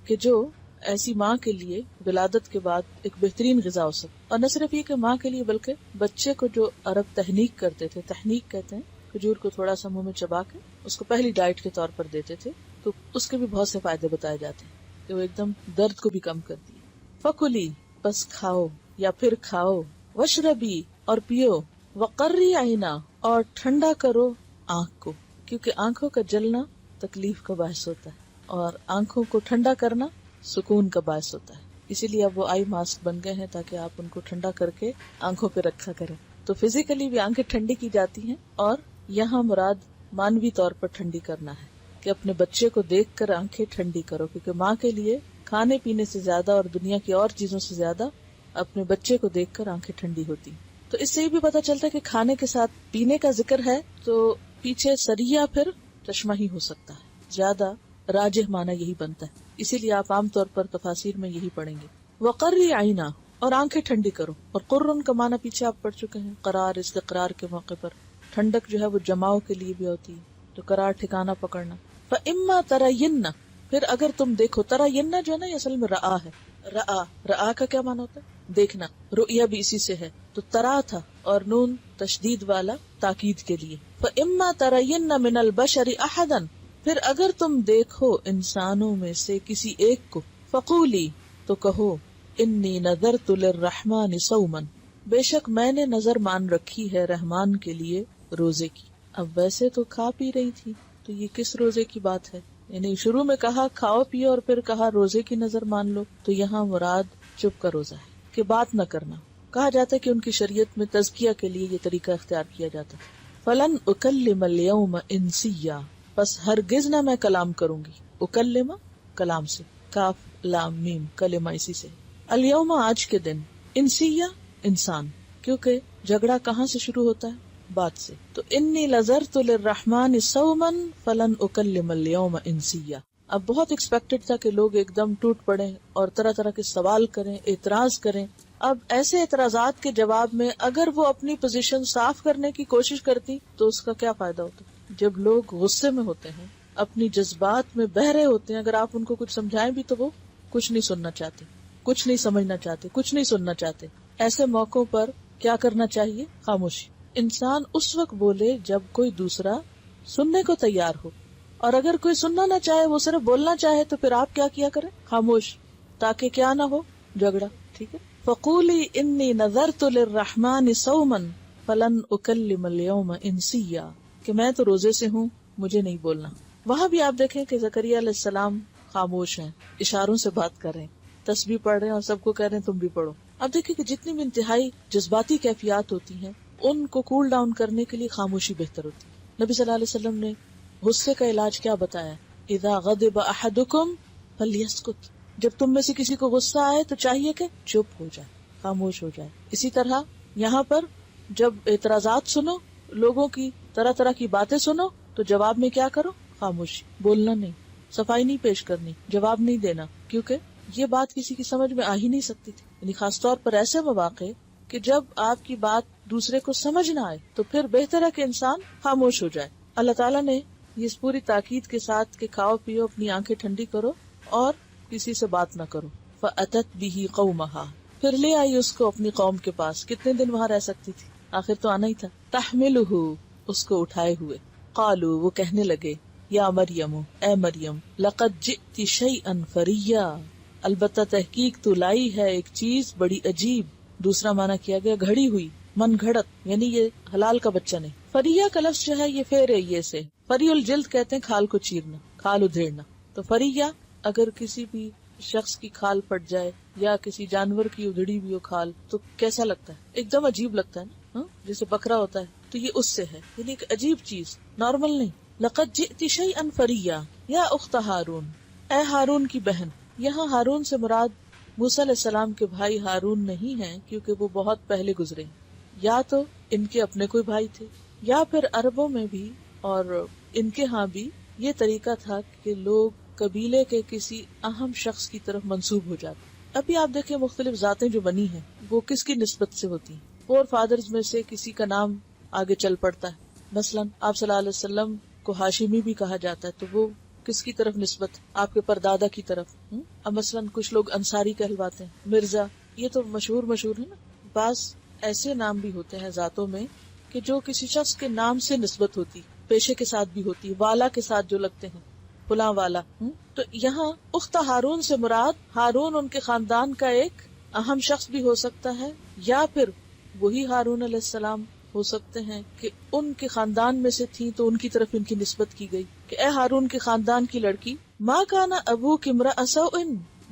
کہ جو ایسی ماں کے لیے ولادت کے بعد ایک بہترین غذا ہو سکے. اور نہ صرف یہ کہ ماں کے لیے بلکہ بچے کو جو عرب تحنیک کرتے تھے، تحنیک کہتے ہیں کھجور کو تھوڑا سا منہ میں چبا کے اس کو پہلی ڈائٹ کے طور پر دیتے تھے، تو اس کے بھی بہت سے فائدے بتائے جاتے ہیں کہ وہ ایک دم درد کو بھی کم کرتی ہے. فکلی بس کھاؤ یا پھر کھاؤ، وشربی اور پیو، وقری عینا اور ٹھنڈا کرو آنکھ کو، کیونکہ آنکھوں کا جلنا تکلیف کا باعث ہوتا ہے اور آنکھوں کو ٹھنڈا کرنا سکون کا باعث ہوتا ہے. اسی لیے اب وہ آئی ماسک بن گئے ہیں تاکہ آپ ان کو ٹھنڈا کر کے آنکھوں پہ رکھا کریں. تو فزیکلی بھی آنکھیں ٹھنڈی کی جاتی ہیں، اور یہاں مراد مانوی طور پر ٹھنڈی کرنا ہے کہ اپنے بچے کو دیکھ کر آنکھیں ٹھنڈی کرو، کیونکہ ماں کے لیے کھانے پینے سے زیادہ اور دنیا کی اور چیزوں سے زیادہ اپنے بچے کو دیکھ کر آنکھیں ٹھنڈی ہوتی. تو اس سے یہ بھی پتا چلتا ہے کہ کھانے کے ساتھ پینے کا ذکر ہے تو پیچھے سریا پھر چشمہ ہی ہو سکتا ہے، زیادہ راجح معنی یہی بنتا ہے. اسی لیے آپ عام طور پر تفاسیر میں یہی پڑھیں گے. وقری عینا اور آنکھیں ٹھنڈی کرو. اور قرن کا معنی پیچھے آپ پڑھ چکے ہیں، قرار استقرار کے موقع پر. ٹھنڈک جو ہے وہ جماؤ کے لیے بھی ہوتی ہے، تو قرار ٹھکانہ پکڑنا. فَإِمَّا تَرَيِنَّ پھر اگر تم دیکھو، تَرَيِنَّ جو ہے نا یہ اصل میں رآ ہے. رآ کا کیا معنی ہوتا ہے؟ دیکھنا. رؤیا بھی اسی سے ہے، تو ترا تھا اور نون تشدید والا تاکید کے لیے. فَإِمَّا تَرَيِنَّ مِنَ الْبَشَرِ أَحَدًا پھر اگر تم دیکھو انسانوں میں سے کسی ایک کو، فقولی تو کہو، انی نذرت للرحمن صوما بے شک میں نے نظر مان رکھی ہے رحمان کے لیے روزے کی. اب ویسے تو کھا پی رہی تھی، تو یہ کس روزے کی بات ہے؟ یعنی شروع میں کہا کھاؤ پیو اور پھر کہا روزے کی نظر مان لو، تو یہاں مراد چپ کا روزہ ہے کہ بات نہ کرنا. کہا جاتا ہے کہ ان کی شریعت میں تزکیہ کے لیے یہ طریقہ اختیار کیا جاتا ہے. فلن اکلم اليوم انسیا پس ہرگز نہ میں کلام کروں گی. اکلم کلام سے، کاف لام میم، کلمہ اسی سے. الیوم آج کے دن، انسیا انسان، کیونکہ جھگڑا کہاں سے شروع ہوتا ہے؟ بات سے. تو انی نذرت للرحمن صوما فلن اکلم اليوم انسیا. اب بہت ایکسپیکٹڈ تھا کہ لوگ ایک دم ٹوٹ پڑیں اور طرح طرح کے سوال کریں، اعتراض کریں. اب ایسے اعتراضات کے جواب میں اگر وہ اپنی پوزیشن صاف کرنے کی کوشش کرتی تو اس کا کیا فائدہ ہوتا؟ جب لوگ غصے میں ہوتے ہیں، اپنی جذبات میں بہہ رہے ہوتے ہیں، اگر آپ ان کو کچھ سمجھائیں بھی تو وہ کچھ نہیں سننا چاہتے، کچھ نہیں سمجھنا چاہتے، کچھ نہیں سننا چاہتے. ایسے موقعوں پر کیا کرنا چاہیے؟ خاموشی. انسان اس وقت بولے جب کوئی دوسرا سننے کو تیار ہو، اور اگر کوئی سننا نہ چاہے، وہ صرف بولنا چاہے، تو پھر آپ کیا کیا کریں؟ خاموش، تاکہ کیا نہ ہو؟ جھگڑا. ٹھیک ہے. فقولی انی نذرت للرحمن صوما فلن اکلم اليوم انسیا کہ میں تو روزے سے ہوں، مجھے نہیں بولنا. وہاں بھی آپ دیکھیں کہ زکریا علیہ السلام خاموش ہیں، اشاروں سے بات کر رہے ہیں، تسبیح پڑھ رہے ہیں اور سب کو کہہ رہے ہیں تم بھی پڑھو. اب دیکھیں کہ جتنی بھی انتہائی جذباتی کیفیات ہوتی ہیں ان کو کول ڈاؤن کرنے کے لیے خاموشی بہتر ہوتی ہے. نبی صلی اللہ علیہ وسلم نے غصے کا علاج کیا بتایا؟ اذا غضب احدکم فلیسکت جب تم میں سے کسی کو غصہ آئے تو چاہیے کہ چپ ہو جائے، خاموش ہو جائے. اسی طرح یہاں پر جب اعتراضات سنو، لوگوں کی طرح طرح کی باتیں سنو، تو جواب میں کیا کرو؟ خاموشی. بولنا نہیں، صفائی نہیں پیش کرنی، جواب نہیں دینا، کیونکہ یہ بات کسی کی سمجھ میں آ ہی نہیں سکتی تھی. یعنی خاص طور پر ایسے مواقع کہ جب آپ کی بات دوسرے کو سمجھ نہ آئے تو پھر بہتر ہے کہ انسان خاموش ہو جائے. اللہ تعالیٰ نے اس پوری تاکید کے ساتھ کہ کھاؤ پیو، اپنی آنکھیں ٹھنڈی کرو اور کسی سے بات نہ کرو. فَأَتَتْ بِهِ قَوْمَهَا پھر لے آئی اس کو اپنی قوم کے پاس. کتنے دن وہاں رہ سکتی تھی؟ آخر تو آنا ہی تھا. تحملہ اس کو اٹھائے ہوئے. قالوا وہ کہنے لگے، یا مریم اے مریم، لقد جئت شیئا فریا البتہ تحقیق تو لائی ہے ایک چیز بڑی عجیب. دوسرا معنی کیا گیا گھڑی ہوئی، من گھڑت، یعنی یہ حلال کا بچہ نہیں. فریا کا لفظ جو ہے یہ فعل ہے، یہ سے فری الجلد کہتے ہیں کھال کو چیرنا، کھال ادھیڑنا. تو فریا اگر کسی بھی شخص کی کھال پھٹ جائے یا کسی جانور کی ادھڑی ہوئی ہو کھال تو کیسا لگتا ہے؟ ایک دم عجیب لگتا ہے نا، جیسے بکرا ہوتا ہے. تو یہ اس سے ہے، یعنی ایک عجیب چیز، نارمل نہیں. لقد جئت شیئا فریا یا اخت ہارون، اے ہارون کی بہن. یہاں ہارون سے مراد موسیٰ علیہ السلام کے بھائی ہارون نہیں ہیں، کیونکہ وہ بہت پہلے گزرے ہیں. یا تو ان کے اپنے کوئی بھائی تھے، یا پھر عربوں میں بھی اور ان کے ہاں بھی یہ طریقہ تھا کہ لوگ قبیلے کے کسی اہم شخص کی طرف منسوب ہو جاتے. ابھی آپ دیکھیں مختلف ذاتیں جو بنی ہیں وہ کس کی نسبت سے ہوتی ہیں؟ فور فادرز میں سے کسی کا نام آگے چل پڑتا ہے. مثلاً آپ صلی اللہ علیہ وسلم کو ہاشمی بھی کہا جاتا ہے، تو وہ کس کی طرف نسبت؟ آپ کے پردادا کی طرف. اب مثلاً کچھ لوگ انصاری کہلواتے ہیں، مرزا، یہ تو مشہور ہے نا. بعض ایسے نام بھی ہوتے ہیں ذاتوں میں کہ جو کسی شخص کے نام سے نسبت ہوتی، پیشے کے ساتھ بھی ہوتی، والا کے ساتھ جو لگتے ہیں، فلاں والا. تو یہاں اخت ہارون سے مراد ہارون ان کے خاندان کا ایک اہم شخص بھی ہو سکتا ہے، یا پھر وہی ہارون علیہ السلام ہو سکتے ہیں کہ ان کے خاندان میں سے تھی تو ان کی طرف ان کی نسبت کی گئی کہ اے ہارون کے خاندان کی لڑکی، ما کان ابوک امرأ سوء،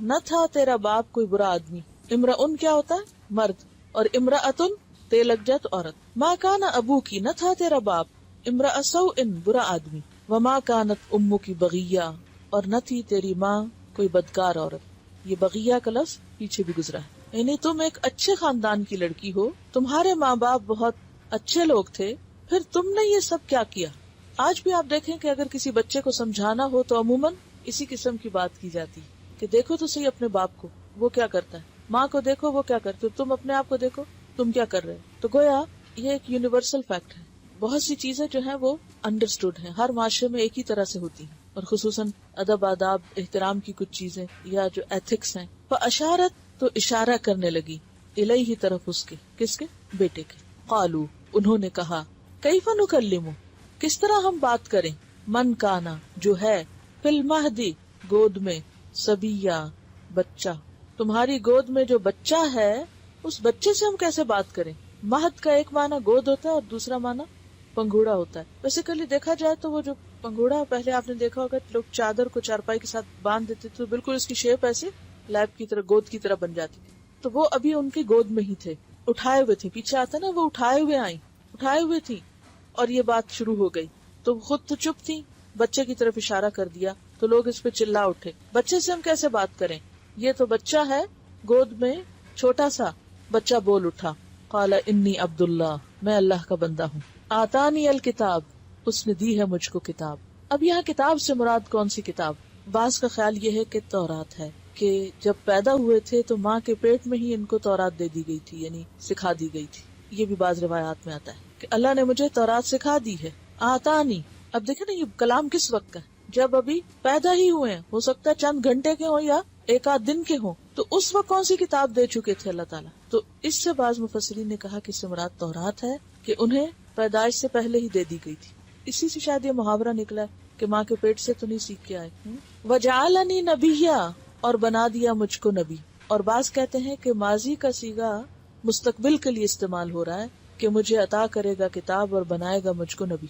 نہ تھا تیرا باپ کوئی برا آدمی. امرأن کیا ہوتا ہے؟ مرد، اور امرأتن تے لگ جائے تو عورت. ما کان ابوکی، نہ تھا تیرا باپ، امرأ سوء برا آدمی. وما کانت امکی بغیہ، اور نہ تھی تیری ماں کوئی بدکار عورت. یہ بغیہ کا لفظ پیچھے بھی گزرا ہے، یعنی تم ایک اچھے خاندان کی لڑکی ہو، تمہارے ماں باپ بہت اچھے لوگ تھے، پھر تم نے یہ سب کیا کیا. آج بھی آپ دیکھیں کہ اگر کسی بچے کو سمجھانا ہو تو عموماً اسی قسم کی بات کی جاتی کہ دیکھو تو صحیح اپنے باپ کو، وہ کیا کرتا ہے، ماں کو دیکھو وہ کیا کرتے، تم اپنے آپ کو دیکھو تم کیا کر رہے. تو گویا یہ ایک یونیورسل فیکٹ ہے. بہت سی چیزیں جو ہیں وہ انڈرسٹوڈ ہیں، ہر معاشرے میں ایک ہی طرح سے ہوتی ہیں، اور خصوصاً ادب، آداب، احترام کی کچھ چیزیں یا جو ایتھکس ہیں. فاشارت، تو اشارہ کرنے لگی، الیہ طرف اس کے، کس کے؟ بیٹے کے. قالو، انہوں نے کہا، کیف نکلم، کس طرح ہم بات کریں، من کانا، جو ہے، فی المہدی، گود میں، صبیہ، بچہ، تمہاری گود میں جو بچہ ہے اس بچے سے ہم کیسے بات کریں. مہد کا ایک معنی گود ہوتا ہے اور دوسرا معنی پنگوڑا ہوتا ہے. بیسیکلی دیکھا جائے تو وہ جو پنگوڑا، پہلے آپ نے دیکھا ہوگا لوگ چادر کو چارپائی کے ساتھ باندھ دیتے تو بالکل اس کی شیپ ایسے لیب کی طرح، گود کی طرح بن جاتی تھی. تو وہ ابھی ان کی گود میں ہی تھے، اٹھائے ہوئے تھے. پیچھے آتا نا، وہ اٹھائے ہوئے آئیں، اٹھائے ہوئے تھی، اور یہ بات شروع ہو گئی. تو خود تو چپ تھی، بچے کی طرف اشارہ کر دیا تو لوگ اس پہ چلا اٹھے. بچے سے ہم کیسے بات کریں، یہ تو بچہ ہے گود میں چھوٹا سا. بچہ بول اٹھا، قال انی عبد اللہ، میں اللہ کا بندہ ہوں. آتانی الکتاب، اس نے دی ہے مجھ کو کتاب. اب یہاں کتاب سے مراد کون سی کتاب؟ بعض کا خیال یہ ہے کہ تورات ہے، کہ جب پیدا ہوئے تھے تو ماں کے پیٹ میں ہی ان کو تورات دے دی گئی تھی، یعنی سکھا دی گئی تھی. یہ بھی بعض روایات میں آتا ہے کہ اللہ نے مجھے تورات سکھا دی ہے. آتانی، اب دیکھیں نا یہ کلام کس وقت کا ہے؟ جب ابھی پیدا ہی ہوئے ہیں، ہو سکتا ہے چند گھنٹے کے ہوں یا ایک آدھ دن کے ہوں. تو اس وقت کون سی کتاب دے چکے تھے اللہ تعالیٰ؟ تو اس سے بعض مفسرین نے کہا کہ اس سے مراد تورات ہے، کہ انہیں پیدائش سے پہلے ہی دے دی گئی تھی. اسی سے شاید یہ محاورہ نکلا ہے کہ ماں کے پیٹ سے تو نہیں سیکھ کے آئے. وجعلنی نبیہ، اور بنا دیا مجھ کو نبی. اور بعض کہتے ہیں کہ ماضی کا صیغہ مستقبل کے لیے استعمال ہو رہا ہے کہ مجھے عطا کرے گا کتاب اور بنائے گا مجھ کو نبی.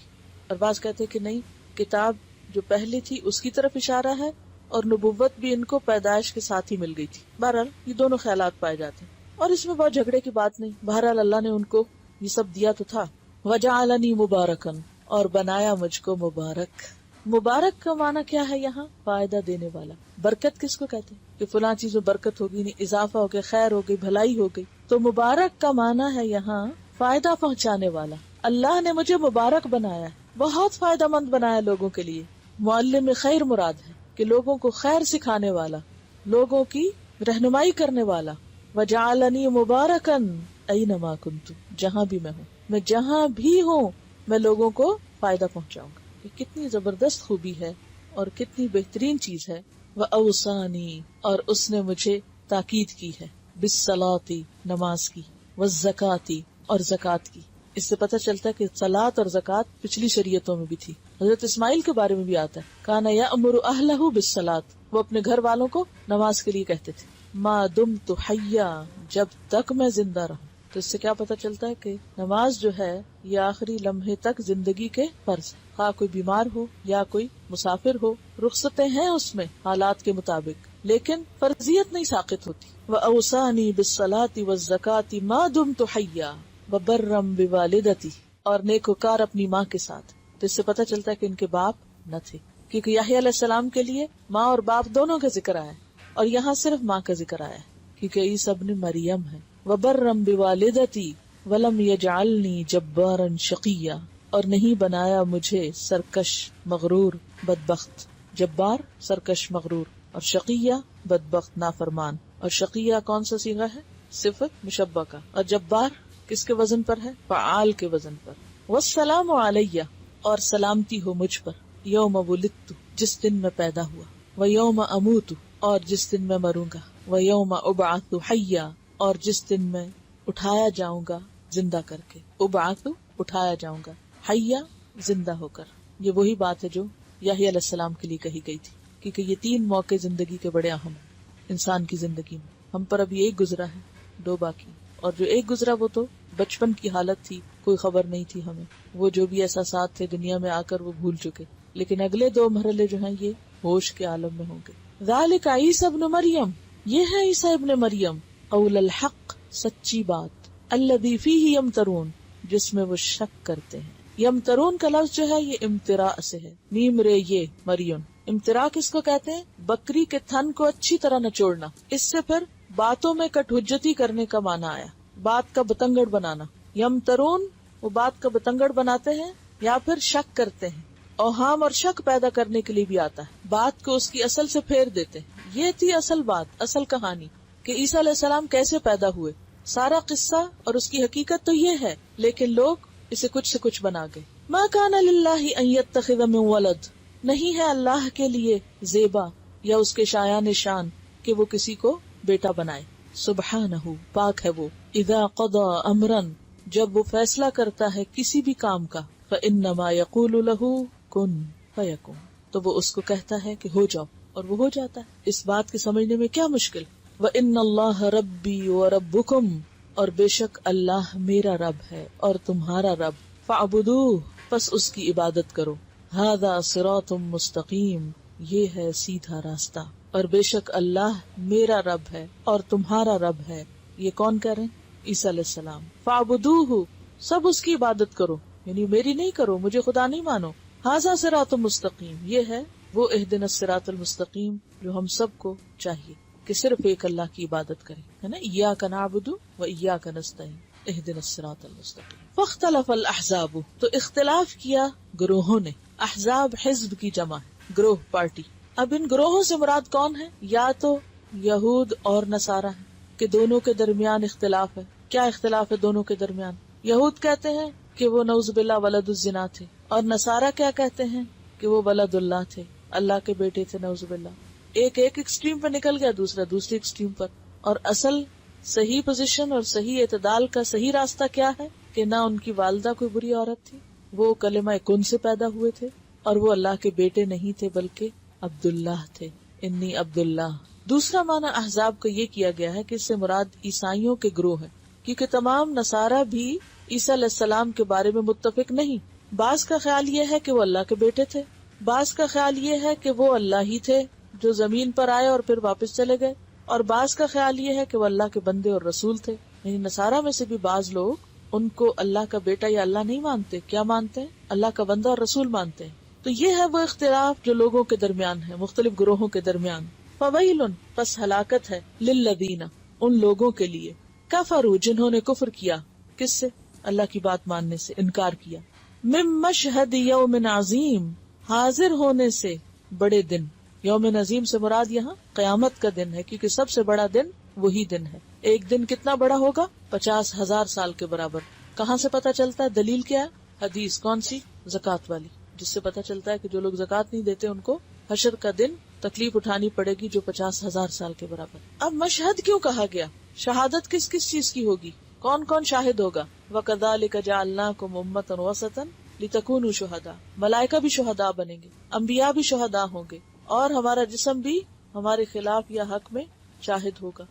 اور بعض کہتے ہیں کہ نہیں، کتاب جو پہلے تھی اس کی طرف اشارہ ہے، اور نبوت بھی ان کو پیدائش کے ساتھ ہی مل گئی تھی. بہرحال یہ دونوں خیالات پائے جاتے ہیں، اور اس میں بہت جھگڑے کی بات نہیں. بہرحال اللہ نے ان کو یہ سب دیا تو تھا. وجعلنی مبارکن، اور بنایا مجھ کو مبارک. مبارک کا معنی کیا ہے یہاں؟ فائدہ دینے والا. برکت کس کو کہتے ہیں؟ کہ فلاں چیز میں برکت ہوگی، نہیں اضافہ ہو گیا، خیر ہو گئی، بھلائی ہو گئی. تو مبارک کا معنی ہے یہاں فائدہ پہنچانے والا. اللہ نے مجھے مبارک بنایا ہے، بہت فائدہ مند بنایا لوگوں کے لیے. معلم خیر مراد ہے کہ لوگوں کو خیر سکھانے والا، لوگوں کی رہنمائی کرنے والا. وجعلنی مبارکن اینما کنت، جہاں بھی میں ہوں، میں جہاں بھی ہوں میں لوگوں کو فائدہ پہنچاؤں گا. یہ کتنی زبردست خوبی ہے اور کتنی بہترین چیز ہے. وَأَوْصَانِي، اور اس نے مجھے تاکید کی ہے، بِالصَّلَاةِ، نماز کی، وَالزَّكَاةِ، اور زکوٰۃ کی. اس سے پتہ چلتا ہے کہ صلاۃ اور زکوٰۃ پچھلی شریعتوں میں بھی تھی. حضرت اسماعیل کے بارے میں بھی آتا ہے، کَانَ يَأْمُرُ أَهْلَهُ بِالصَّلَاةِ، وہ اپنے گھر والوں کو نماز کے لیے کہتے تھے. مَا دُمْتُ حَيًّا، جب تک میں زندہ رہوں. تو اس سے کیا پتہ چلتا ہے کہ نماز جو ہے یہ آخری لمحے تک زندگی کے فرض ہے. خواہ کوئی بیمار ہو یا کوئی مسافر ہو، رخصتیں ہیں اس میں حالات کے مطابق، لیکن فرضیت نہیں ساقط ہوتی۔ وَأَوْصَانِي بِالصَّلَاةِ وَالزَّكَاةِ مَا دُمْتُ حَيًّا وَبَرًّا بِوَالِدَتِي، اور نیکوکار اپنی ماں کے ساتھ۔ تو اس سے پتہ چلتا ہے کہ ان کے باپ نہ تھے، کیونکہ یحییٰ علیہ السلام کے لیے ماں اور باپ دونوں کا ذکر آیا ہے، اور یہاں صرف ماں کا ذکر آیا ہے کیونکہ عیسیٰ ابن مریم ہے۔ وَبَرًّا بِوَالِدَتِي وَلَمْ يَجْعَلْنِي جَبَّارًا شَقِيًّا، اور نہیں بنایا مجھے سرکش مغرور بدبخت۔ جبار سرکش مغرور، اور شقیہ بدبخت نافرمان۔ اور شقیہ کون سا صیغہ ہے؟ صفت مشبہ کا۔ اور جبار کس کے وزن پر ہے؟ فعال کے وزن پر۔ والسلام علیہ، اور سلامتی ہو مجھ پر، یوم ولدت، جس دن میں پیدا ہوا، ویوم اموت، اور جس دن میں مروں گا، ویوم ابعث حیا، اور جس دن میں اٹھایا جاؤں گا زندہ کر کے۔ ابعث اٹھایا جاؤں گا، حیا زندہ ہو کر۔ یہ وہی بات ہے جو یحییٰ علیہ السلام کے لیے کہی گئی تھی، کیونکہ یہ 3 موقع زندگی کے بڑے اہم ہیں انسان کی زندگی میں۔ ہم پر ابھی ایک گزرا ہے، 2 باقی، اور جو ایک گزرا وہ تو بچپن کی حالت تھی، کوئی خبر نہیں تھی ہمیں، وہ جو بھی احساسات تھے دنیا میں آ کر وہ بھول چکے، لیکن اگلے 2 مرحلے جو ہیں یہ ہوش کے عالم میں ہوں گے۔ ذالک عیسیٰ ابن مریم، یہ ہے عیسیٰ ابن مریم، قول الحق، سچی بات، الذی فیہ یمترون، جس میں وہ شک کرتے ہیں۔ یمترون کا لفظ جو ہے یہ امتراء سے ہے، میم رے یہ مریم۔ امتراء کس کو کہتے ہیں؟ بکری کے تھن کو اچھی طرح نچوڑنا، اس سے پھر باتوں میں کٹ حجتی کرنے کا معنی آیا، بات کا بتنگڑ بنانا۔ یمترون وہ بات کا بتنگڑ بناتے ہیں یا پھر شک کرتے ہیں، اوہام اور شک پیدا کرنے کے لیے بھی آتا ہے، بات کو اس کی اصل سے پھیر دیتے ہیں۔ یہ تھی اصل بات، اصل کہانی کہ عیسیٰ علیہ السلام کیسے پیدا ہوئے، سارا قصہ اور اس کی حقیقت تو یہ ہے، لیکن لوگ اسے کچھ سے کچھ بنا گئے۔ ما کان للہ ان یتخذ من ولد، نہیں ہے اللہ کے لیے زیبا یا اس کے شایان شان کہ وہ کسی کو بیٹا بنائے۔ سبحانہ، پاک ہے وہ، اذا قضى امرا، جب وہ فیصلہ کرتا ہے کسی بھی کام کا، فانما یقول له کن فیکن، تو وہ اس کو کہتا ہے کہ ہو جاؤ، اور وہ ہو جاتا ہے۔ اس بات کے سمجھنے میں کیا مشکل؟ وان اللہ ربی وربکم، اور بے شک اللہ میرا رب ہے اور تمہارا رب، فاعبدوہ، پس اس کی عبادت کرو، ھذا صراط مستقیم، یہ ہے سیدھا راستہ، اور بے شک اللہ میرا رب ہے اور تمہارا رب ہے۔ یہ کون کہہ رہے ہیں؟ عیسیٰ علیہ السلام۔ فاعبدوہ، سب اس کی عبادت کرو، یعنی میری نہیں کرو، مجھے خدا نہیں مانو۔ ھذا صراط مستقیم، یہ ہے وہ اہدنا الصراط المستقیم جو ہم سب کو چاہیے کہ صرف ایک اللہ کی عبادت کریں، ہے نا، ایاک نعبد و ایاک نستعین اہدنا الصراط المستقیم۔ فاختلف الاحزاب، تو اختلاف کیا گروہوں نے، احزاب حزب کی جمع ہے، گروہ، پارٹی۔ اب ان گروہوں سے مراد کون ہے؟ یا تو یہود اور نصارہ ہیں کہ دونوں کے درمیان اختلاف ہے۔ کیا اختلاف ہے دونوں کے درمیان؟ یہود کہتے ہیں کہ وہ نعوذ باللہ ولد الزنا تھے، اور نصارہ کیا کہتے ہیں کہ وہ ولد اللہ تھے، اللہ کے بیٹے تھے، نعوذ باللہ۔ ایک ایکسٹریم پر نکل گیا، دوسرا دوسری ایکسٹریم پر۔ اور اصل صحیح پوزیشن اور صحیح اعتدال کا صحیح راستہ کیا ہے کہ نہ ان کی والدہ کوئی بری عورت تھی، وہ کلمہ کن سے پیدا ہوئے تھے، اور وہ اللہ کے بیٹے نہیں تھے بلکہ عبداللہ تھے، انی عبداللہ۔ دوسرا معنی احزاب کا یہ کیا گیا ہے کہ اس سے مراد عیسائیوں کے گروہ ہے، کیونکہ تمام نصارہ بھی عیسیٰ علیہ السلام کے بارے میں متفق نہیں۔ بعض کا خیال یہ ہے کہ وہ اللہ کے بیٹے تھے، بعض کا خیال یہ ہے کہ وہ اللہ ہی تھے جو زمین پر آئے اور پھر واپس چلے گئے، اور بعض کا خیال یہ ہے کہ وہ اللہ کے بندے اور رسول تھے۔ یعنی نصارہ میں سے بھی بعض لوگ ان کو اللہ کا بیٹا یا اللہ نہیں مانتے، کیا مانتے ہیں؟ اللہ کا بندہ اور رسول مانتے ہیں۔ تو یہ ہے وہ اختلاف جو لوگوں کے درمیان ہے، مختلف گروہوں کے درمیان۔ فویل، پس ہلاکت ہے، للذین، ان لوگوں کے لیے، کفروا، جنہوں نے کفر کیا، کس سے؟ اللہ کی بات ماننے سے انکار کیا، من مشہد یوم عظیم، حاضر ہونے سے بڑے دن۔ یوم عظیم سے مراد یہاں قیامت کا دن ہے، کیونکہ سب سے بڑا دن وہی دن ہے۔ ایک دن کتنا بڑا ہوگا؟ 50,000 سال کے برابر۔ کہاں سے پتا چلتا ہے؟ دلیل کیا ہے؟ حدیث کون سی؟ زکوٰۃ والی، جس سے پتا چلتا ہے کہ جو لوگ زکوٰۃ نہیں دیتے ان کو حشر کا دن تکلیف اٹھانی پڑے گی جو 50,000 سال کے برابر۔ اب مشہد کیوں کہا گیا؟ شہادت کس کس چیز کی ہوگی؟ کون کون شاہد ہوگا؟ وَكَذَلِكَ جَعَلْنَاكُمْ أُمَّةً وَسَطًا لِتَكُونُوا شُهَدَاءَ، ملائکہ بھی شہداء بنیں گے، انبیاء بھی شہداء ہوں گے، اور ہمارا جسم بھی ہمارے خلاف یا حق میں شاہد ہوگا۔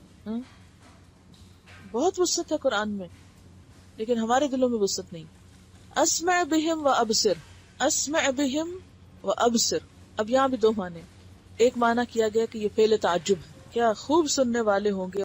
بہت وسعت ہے قرآن میں، لیکن ہمارے دلوں میں وسعت نہیں۔ اسمع بہم و ابصر، اسمع بہم و ابصر. اب یہاں بھی دو معنی. ایک معنی کیا گیا کہ یہ فعل تعجب ہے، کیا خوب سننے والے ہوں گے